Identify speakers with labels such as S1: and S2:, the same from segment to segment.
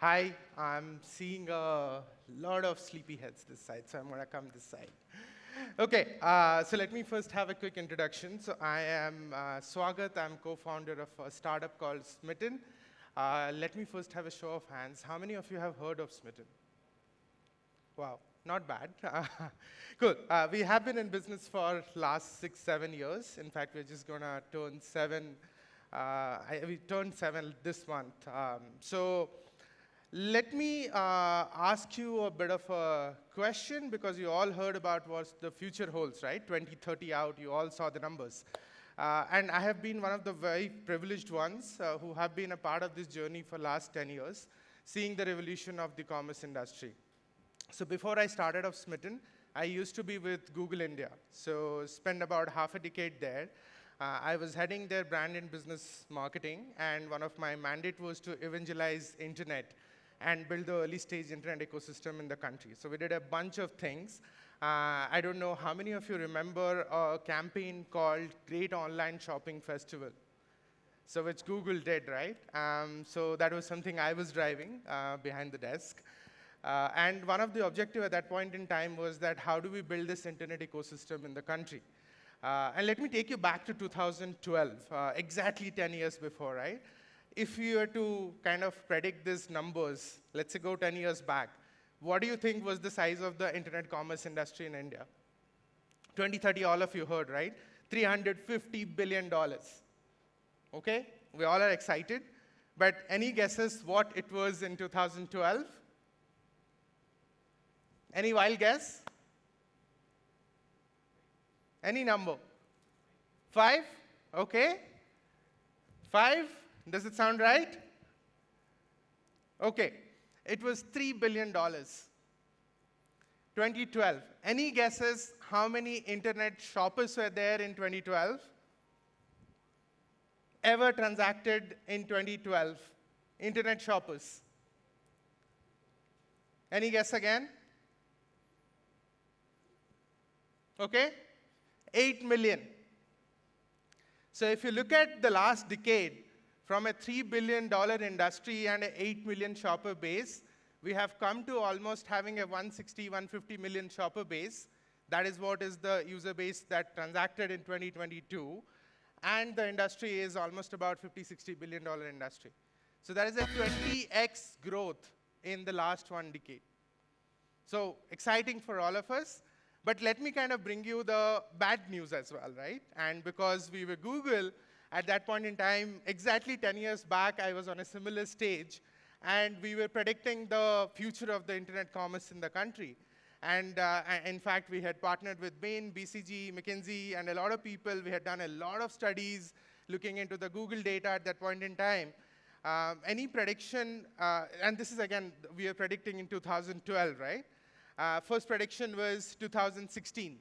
S1: Hi, I'm seeing a lot of sleepy heads this side, so I'm going to come this side. Okay, so let me first have a quick introduction. So I am Swagat. I'm co-founder of a startup called Smytten. Let me first have a show of hands. How many of you have heard of Smytten? Wow, not bad. Cool. We have been in business for last 6, 7 years. In fact, we're just going to turn 7. We turned 7 this month. Let me ask you a bit of a question, because you all heard about what the future holds, right? 2030 out, you all saw the numbers. And I have been one of the very privileged ones who have been a part of this journey for last 10 years, seeing the revolution of the commerce industry. So before I started off Smytten, I used to be with Google India. So spent about half a decade there. I was heading their brand and business marketing, and one of my mandate was to evangelize internet and build the early stage internet ecosystem in the country. So we did a bunch of things. I don't know how many of you remember a campaign called Great Online Shopping Festival. So which Google did, right? So that was something I was driving behind the desk. And one of the objectives at that point in time was that how do we build this internet ecosystem in the country? And let me take you back to 2012, exactly 10 years before, right? If you were to kind of predict these numbers, let's say go 10 years back, what do you think was the size of the internet commerce industry in India? 2030, all of you heard, right? $350 billion. Okay? We all are excited. But any guesses what it was in 2012? Any wild guess? Any number? 5? Okay. 5? Does it sound right? Okay. It was $3 billion. 2012. Any guesses how many internet shoppers were there in 2012? Ever transacted in 2012? Internet shoppers. Any guess again? Okay? 8 million. So if you look at the last decade, from a $3 billion industry and an 8 million shopper base, we have come to almost having a 160, 150 million shopper base. That is what is the user base that transacted in 2022. And the industry is almost about $50, $60 billion industry. So that is a 20x growth in the last 1 decade. So exciting for all of us. But let me kind of bring you the bad news as well, right? And because we were Google, at that point in time, exactly 10 years back, I was on a similar stage, and we were predicting the future of the internet commerce in the country. And in fact, we had partnered with Bain, BCG, McKinsey, and a lot of people. We had done a lot of studies looking into the Google data at that point in time. Any prediction, and this is, again, we are predicting in 2012, right? First prediction was 2016.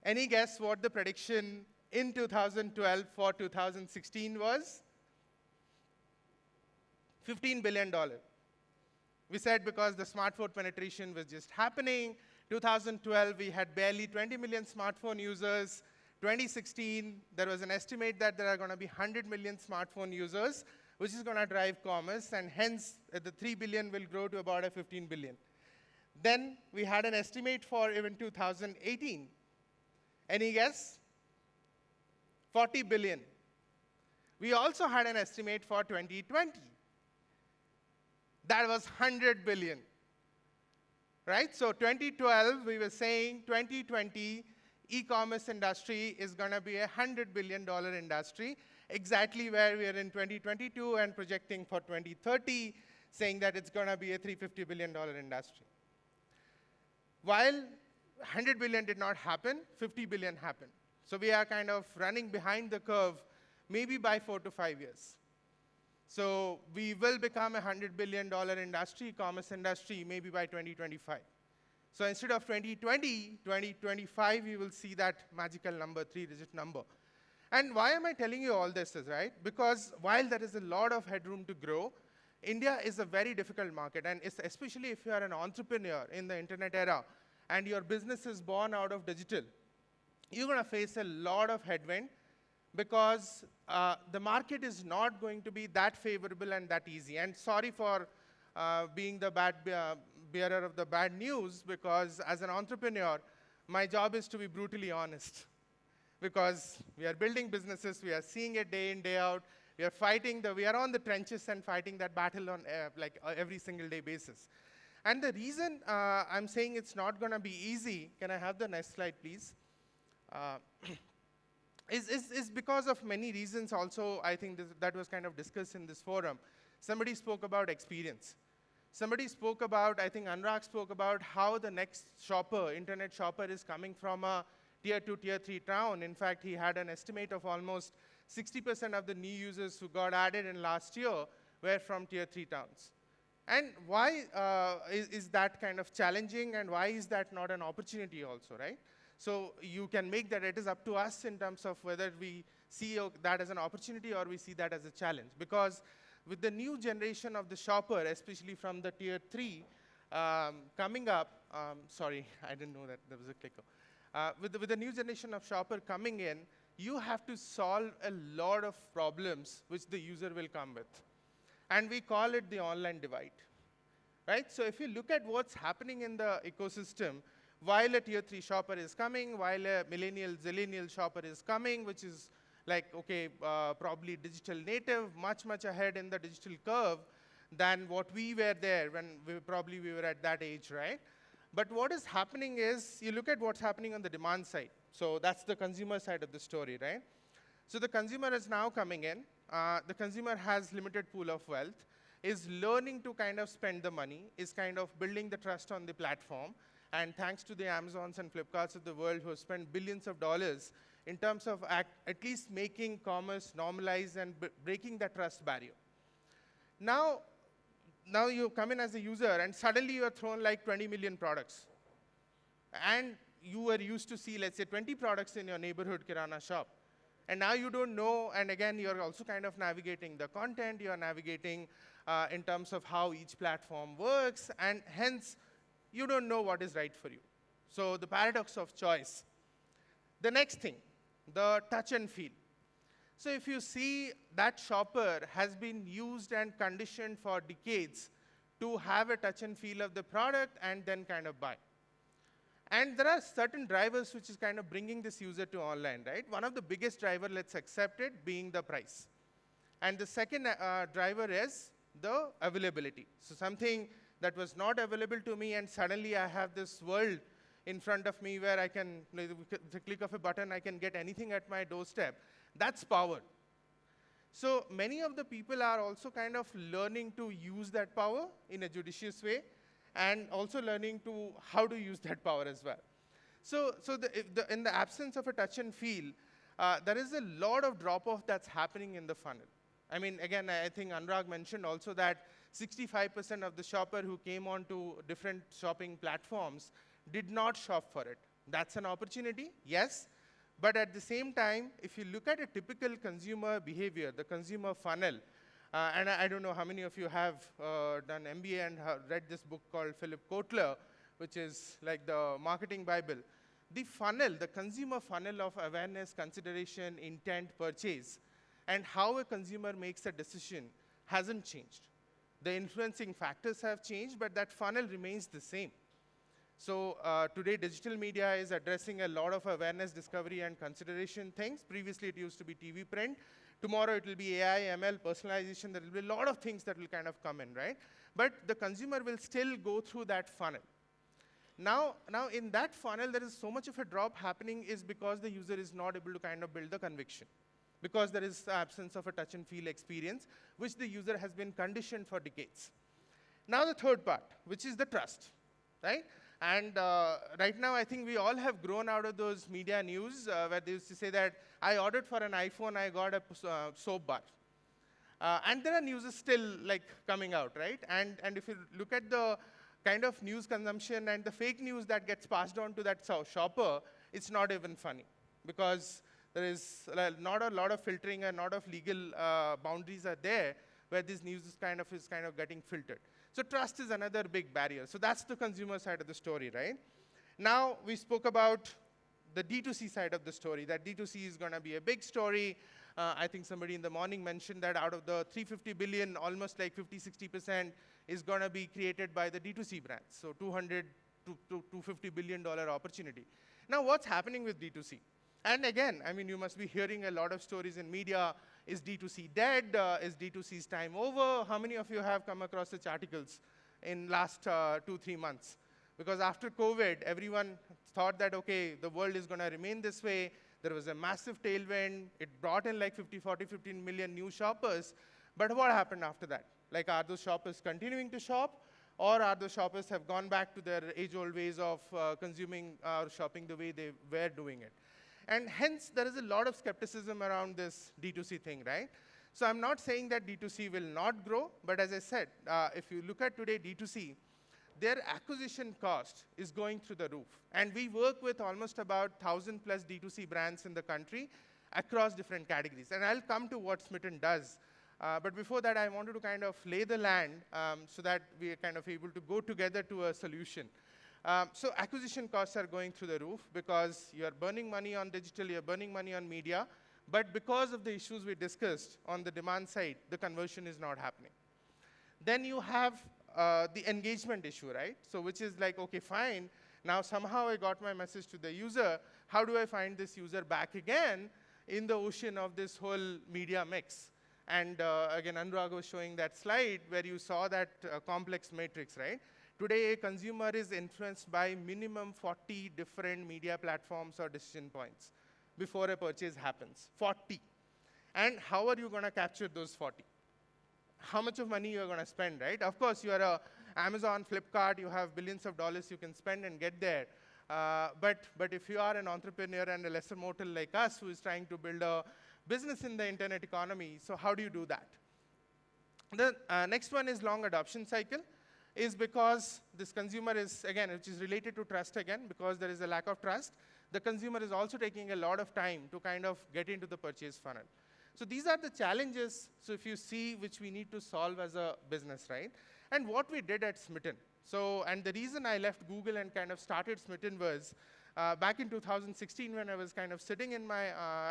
S1: Any guess what the prediction in 2012 for 2016 was? $15 billion. We said because the smartphone penetration was just happening. 2012, we had barely 20 million smartphone users. 2016, there was an estimate that there are going to be 100 million smartphone users, which is going to drive commerce, and hence the 3 billion will grow to about a 15 billion. Then we had an estimate for even 2018. Any guess? 40 billion. We also had an estimate for 2020. That was 100 billion. Right? So 2012, we were saying 2020, e-commerce industry is going to be a $100 billion industry, exactly where we are in 2022 and projecting for 2030, saying that it's going to be a $350 billion industry. While 100 billion did not happen, 50 billion happened. So we are kind of running behind the curve, maybe by 4 to 5 years. So we will become a $100 billion industry, commerce industry, maybe by 2025. So instead of 2020, 2025, we will see that magical number, 3-digit number. And why am I telling you all this is, right? Because while there is a lot of headroom to grow, India is a very difficult market, and especially if you are an entrepreneur in the internet era and your business is born out of digital, you're going to face a lot of headwind because the market is not going to be that favorable and that easy. And sorry for being the bearer of the bad news, because as an entrepreneur, my job is to be brutally honest. Because we are building businesses, we are seeing it day in, day out, we are on the trenches and fighting that battle on every single day basis. And the reason I'm saying it's not going to be easy, can I have the next slide, please? Is because of many reasons also. I think that was kind of discussed in this forum. Somebody spoke about experience. Somebody spoke about, I think Anurag spoke about how the next shopper, internet shopper, is coming from a tier 2, tier 3 town. In fact, he had an estimate of almost 60% of the new users who got added in last year were from tier 3 towns. And why is that kind of challenging, and why is that not an opportunity also, right? So you can make that. It is up to us in terms of whether we see that as an opportunity or we see that as a challenge. Because with the new generation of the shopper, especially from the tier 3 coming up, sorry, I didn't know that there was a clicker. With the new generation of shopper coming in, you have to solve a lot of problems which the user will come with. And we call it the online divide, right? So if you look at what's happening in the ecosystem, while a tier 3 shopper is coming, while a millennial, zillennial shopper is coming, which is like, okay, probably digital native, much, much ahead in the digital curve than what we were there when we were at that age, right? But what is happening is, you look at what's happening on the demand side. So that's the consumer side of the story, right? So the consumer is now coming in. The consumer has limited pool of wealth, is learning to kind of spend the money, is kind of building the trust on the platform. And thanks to the Amazons and Flipkarts of the world who have spent billions of dollars in terms of at least making commerce normalize and breaking that trust barrier. Now you come in as a user, and suddenly you are thrown like 20 million products. And you were used to see, let's say, 20 products in your neighborhood kirana shop. And now you don't know, and again, you're also kind of navigating the content, you're navigating in terms of how each platform works, and hence, you don't know what is right for you. So the paradox of choice. The next thing, the touch and feel. So if you see, that shopper has been used and conditioned for decades to have a touch and feel of the product and then kind of buy. And there are certain drivers which is kind of bringing this user to online, right? One of the biggest driver, let's accept it, being the price. And the second driver is the availability. So something that was not available to me, and suddenly I have this world in front of me where I can, with the click of a button, I can get anything at my doorstep. That's power. So many of the people are also kind of learning to use that power in a judicious way, and also learning to how to use that power as well. So in the absence of a touch and feel, there is a lot of drop-off that's happening in the funnel. I mean, again, I think Anurag mentioned also that 65% of the shopper who came onto different shopping platforms did not shop for it. That's an opportunity, yes. But at the same time, if you look at a typical consumer behavior, the consumer funnel, and I don't know how many of you have done MBA and have read this book called Philip Kotler, which is like the marketing Bible. The funnel, the consumer funnel of awareness, consideration, intent, purchase, and how a consumer makes a decision hasn't changed. The influencing factors have changed, but that funnel remains the same. So today, digital media is addressing a lot of awareness, discovery, and consideration things. Previously, it used to be TV print. Tomorrow, it will be AI, ML, personalization. There will be a lot of things that will kind of come in, right? But the consumer will still go through that funnel. Now in that funnel, there is so much of a drop happening is because the user is not able to kind of build the conviction, because there is the absence of a touch and feel experience, which the user has been conditioned for decades. Now the third part, which is the trust, right? And right now, I think we all have grown out of those media news where they used to say that I ordered for an iPhone, I got a soap bar. And there are news still like coming out, right? And if you look at the kind of news consumption and the fake news that gets passed on to that shopper, it's not even funny, because there is not a lot of filtering and not of legal boundaries are there where this news is kind of getting filtered. So trust is another big barrier. So that's the consumer side of the story, right? Now we spoke about the D2C side of the story, that D2C is going to be a big story. I think somebody in the morning mentioned that out of the 350 billion, almost like 50, 60% is going to be created by the D2C brands. So 200 to $250 billion opportunity. Now, what's happening with D2C? And again, I mean, you must be hearing a lot of stories in media. Is D2C dead? Is D2C's time over? How many of you have come across such articles in last 2-3 months? Because after COVID, everyone thought that, okay, the world is going to remain this way. There was a massive tailwind. It brought in like 50, 40, 15 million new shoppers. But what happened after that? Like, are those shoppers continuing to shop? Or are those shoppers have gone back to their age-old ways of consuming or shopping the way they were doing it? And hence, there is a lot of skepticism around this D2C thing, right? So I'm not saying that D2C will not grow, but as I said, if you look at today D2C, their acquisition cost is going through the roof. And we work with almost about 1,000 plus D2C brands in the country across different categories. And I'll come to what Smytten does. But before that, I wanted to kind of lay the land so that we are kind of able to go together to a solution. So acquisition costs are going through the roof because you're burning money on digital, you're burning money on media. But because of the issues we discussed on the demand side, the conversion is not happening. Then you have the engagement issue, right? So which is like, OK, fine. Now somehow I got my message to the user. How do I find this user back again in the ocean of this whole media mix? And again, Anurag was showing that slide where you saw that complex matrix, right? Today, a consumer is influenced by minimum 40 different media platforms or decision points before a purchase happens. 40. And how are you going to capture those 40? How much of money you're going to spend, right? Of course, you are Amazon, Flipkart, you have billions of dollars you can spend and get there. But if you are an entrepreneur and a lesser mortal like us who is trying to build a business in the internet economy, so how do you do that? The next one is long adoption cycle, is because this consumer is, again, which is related to trust again, because there is a lack of trust. The consumer is also taking a lot of time to kind of get into the purchase funnel. So these are the challenges, so if you see, which we need to solve as a business, right? And what we did at Smytten. So, and the reason I left Google and kind of started Smytten was back in 2016 when I was kind of sitting in my,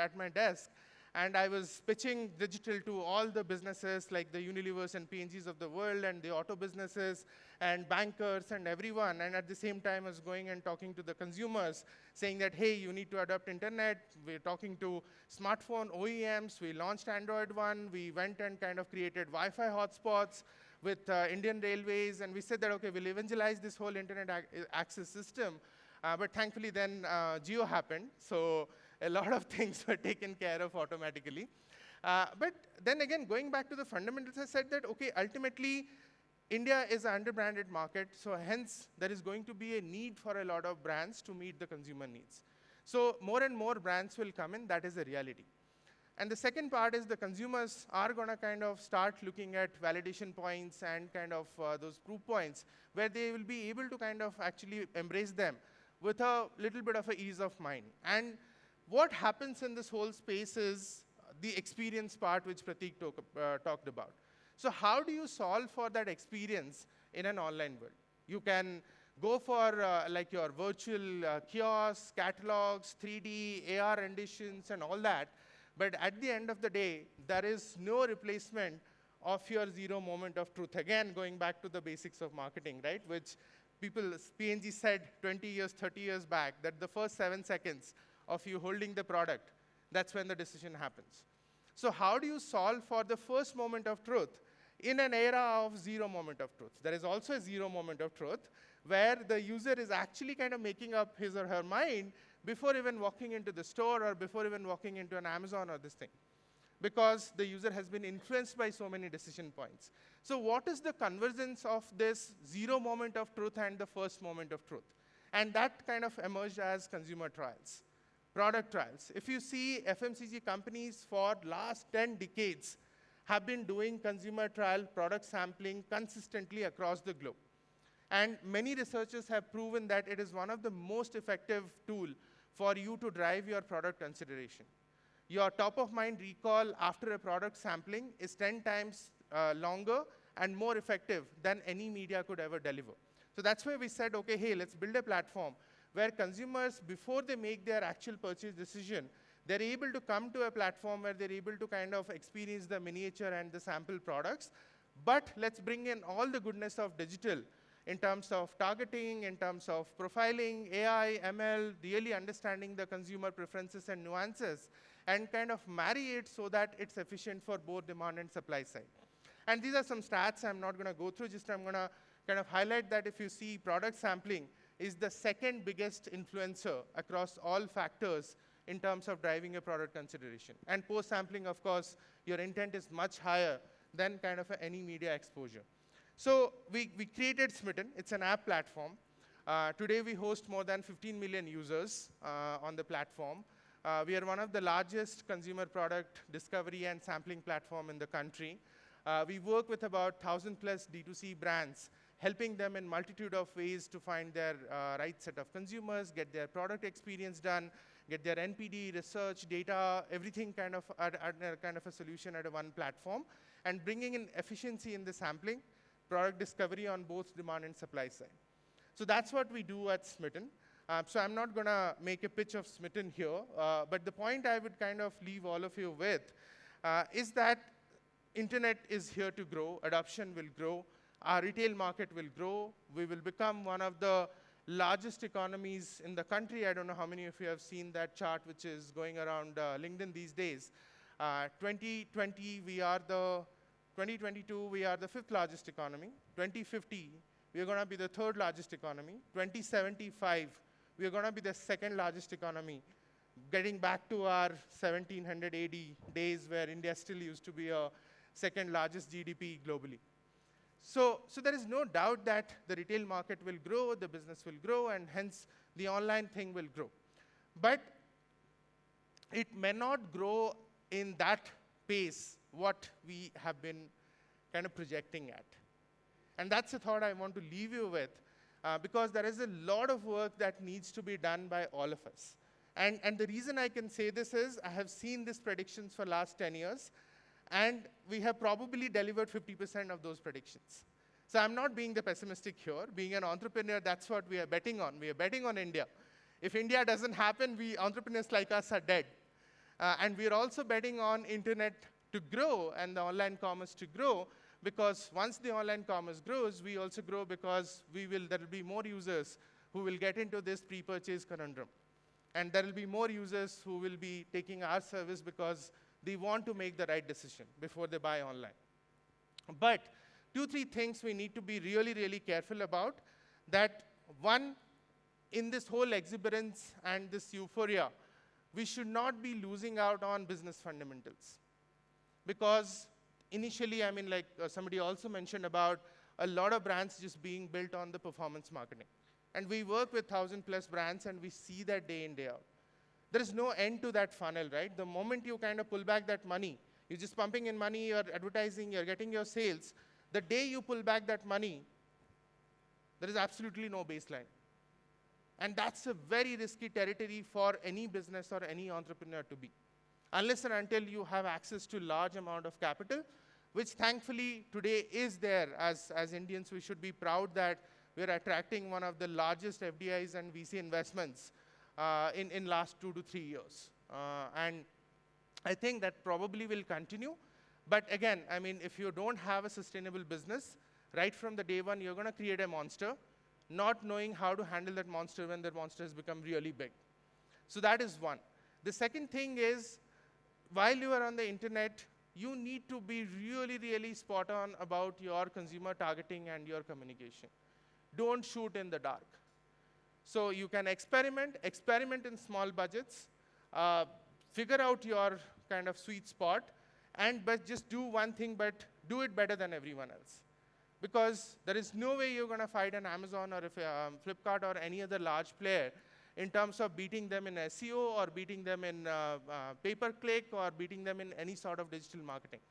S1: at my desk, and I was pitching digital to all the businesses like the Unilevers and P&Gs of the world and the auto businesses and bankers and everyone. And at the same time, I was going and talking to the consumers saying that, hey, you need to adopt internet. We're talking to smartphone OEMs. We launched Android One. We went and kind of created Wi-Fi hotspots with Indian Railways. And we said that, OK, we'll evangelize this whole internet access system. But thankfully, then Jio happened. So a lot of things were taken care of automatically. But then again, going back to the fundamentals, I said that, OK, ultimately, India is an under-branded market. So hence, there is going to be a need for a lot of brands to meet the consumer needs. So more and more brands will come in. That is a reality. And the second part is the consumers are going to kind of start looking at validation points and kind of those proof points where they will be able to kind of actually embrace them with a little bit of an ease of mind. And what happens in this whole space is the experience part, which Prateek talked about. So how do you solve for that experience in an online world? You can go for like your virtual kiosks, catalogs, 3D, AR renditions, and all that. But at the end of the day, there is no replacement of your zero moment of truth. Again, going back to the basics of marketing, right? Which people, P&G said 20 years, 30 years back, that the first 7 seconds of you holding the product, that's when the decision happens. So how do you solve for the first moment of truth in an era of zero moment of truth? There is also a zero moment of truth where the user is actually kind of making up his or her mind before even walking into the store or before even walking into an Amazon or this thing, because the user has been influenced by so many decision points. So what is the convergence of this zero moment of truth and the first moment of truth? And that kind of emerged as consumer trials, product trials. If you see FMCG companies for last 10 decades have been doing consumer trial product sampling consistently across the globe. And many researchers have proven that it is one of the most effective tools for you to drive your product consideration. Your top-of-mind recall after a product sampling is 10 times longer and more effective than any media could ever deliver. So that's why we said, OK, hey, let's build a platform where consumers, before they make their actual purchase decision, they're able to come to a platform where they're able to kind of experience the miniature and the sample products. But let's bring in all the goodness of digital in terms of targeting, in terms of profiling, AI, ML, really understanding the consumer preferences and nuances, and kind of marry it so that it's efficient for both demand and supply side. And these are some stats I'm not going to go through, just I'm going to kind of highlight that if you see product sampling is the second biggest influencer across all factors in terms of driving a product consideration. And post-sampling, of course, your intent is much higher than kind of any media exposure. So we created Smytten. It's an app platform. Today we host more than 15 million users on the platform. We are one of the largest consumer product discovery and sampling platform in the country. We work with about 1,000+ D2C brands, helping them in multitude of ways to find their right set of consumers, get their product experience done, get their NPD, research, data, everything kind of at kind of a solution at a one platform, and bringing in efficiency in the sampling, product discovery on both demand and supply side. So that's what we do at Smytten. So I'm not going to make a pitch of Smytten here, but the point I would kind of leave all of you with is that internet is here to grow, adoption will grow, our retail market will grow, we will become one of the largest economies in the country. I don't know how many of you have seen that chart which is going around LinkedIn these days. 2022, we are the 5th largest economy. 2050, we are going to be the 3rd largest economy. 2075, we are going to be the 2nd largest economy, getting back to our 1700 AD days where India still used to be a 2nd largest GDP globally. So there is no doubt that the retail market will grow, the business will grow, and hence the online thing will grow. But it may not grow in that pace what we have been kind of projecting at. And that's a thought I want to leave you with, because there is a lot of work that needs to be done by all of us. And the reason I can say this is I have seen these predictions for last 10 years, and we have probably delivered 50% of those predictions. So I'm not being the pessimistic here. Being an entrepreneur, that's what we are betting on. We are betting on India. If India doesn't happen, entrepreneurs like us are dead. And we are also betting on internet to grow and the online commerce to grow, because once the online commerce grows, we also grow because there will be more users who will get into this pre-purchase conundrum. And there will be more users who will be taking our service because they want to make the right decision before they buy online. But 2-3 things we need to be really, really careful about. That one, in this whole exuberance and this euphoria, we should not be losing out on business fundamentals. Because initially, I mean, like somebody also mentioned about a lot of brands just being built on the performance marketing. And we work with 1,000+ brands, and we see that day in, day out. There is no end to that funnel, right? The moment you kind of pull back that money, you're just pumping in money, you're advertising, you're getting your sales. The day you pull back that money, there is absolutely no baseline. And that's a very risky territory for any business or any entrepreneur to be. Unless and until you have access to large amount of capital, which thankfully today is there. As Indians, we should be proud that we're attracting one of the largest FDIs and VC investments in last 2 to 3 years. And I think that probably will continue. But again, I mean, if you don't have a sustainable business, right from the day one, you're going to create a monster, not knowing how to handle that monster when that monster has become really big. So that is one. The second thing is, while you are on the internet, you need to be really, really spot on about your consumer targeting and your communication. Don't shoot in the dark. So you can experiment in small budgets, figure out your kind of sweet spot, but just do one thing, but do it better than everyone else. Because there is no way you're going to fight an Amazon or Flipkart or any other large player in terms of beating them in SEO or beating them in pay-per-click or beating them in any sort of digital marketing.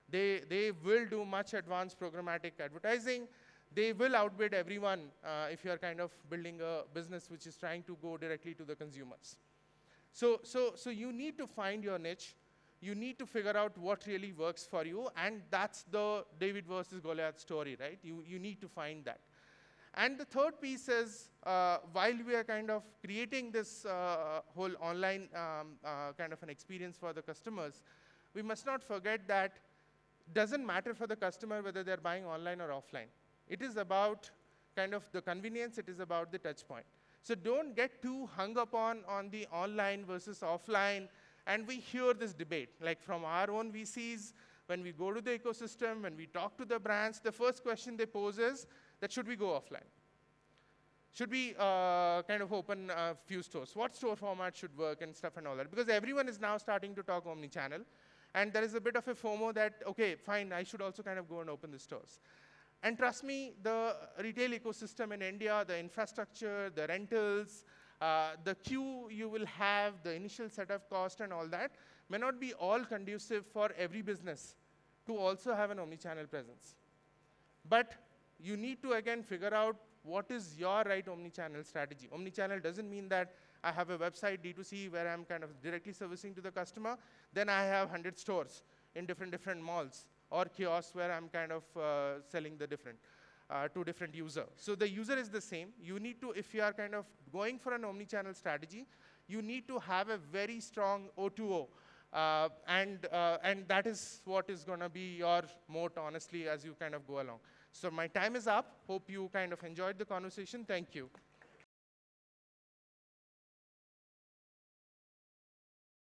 S1: They will do much advanced programmatic advertising. They will outbid everyone if you're kind of building a business which is trying to go directly to the consumers. So you need to find your niche. You need to figure out what really works for you, and that's the David versus Goliath story, right? You need to find that. And the third piece is, while we are kind of creating this whole online kind of an experience for the customers, we must not forget that doesn't matter for the customer whether they're buying online or offline. It is about kind of the convenience, it is about the touch point. So don't get too hung up on the online versus offline. And we hear this debate, like from our own VCs, when we go to the ecosystem, when we talk to the brands, the first question they pose is that should we go offline? Should we kind of open a few stores? What store format should work and stuff and all that? Because everyone is now starting to talk omni-channel. And there is a bit of a FOMO that, okay, fine, I should also kind of go and open the stores. And trust me, the retail ecosystem in India, the infrastructure, the rentals, the queue you will have, the initial setup cost and all that, may not be all conducive for every business to also have an omni-channel presence. But you need to, again, figure out what is your right omni-channel strategy. Omni-channel doesn't mean that I have a website, D2C, where I'm kind of directly servicing to the customer. Then I have 100 stores in different malls, or kiosks where I'm kind of selling the to different user. So the user is the same. You need to, if you are kind of going for an omni-channel strategy, you need to have a very strong O2O. And that is what is going to be your moat, honestly, as you kind of go along. So my time is up. Hope you kind of enjoyed the conversation. Thank you.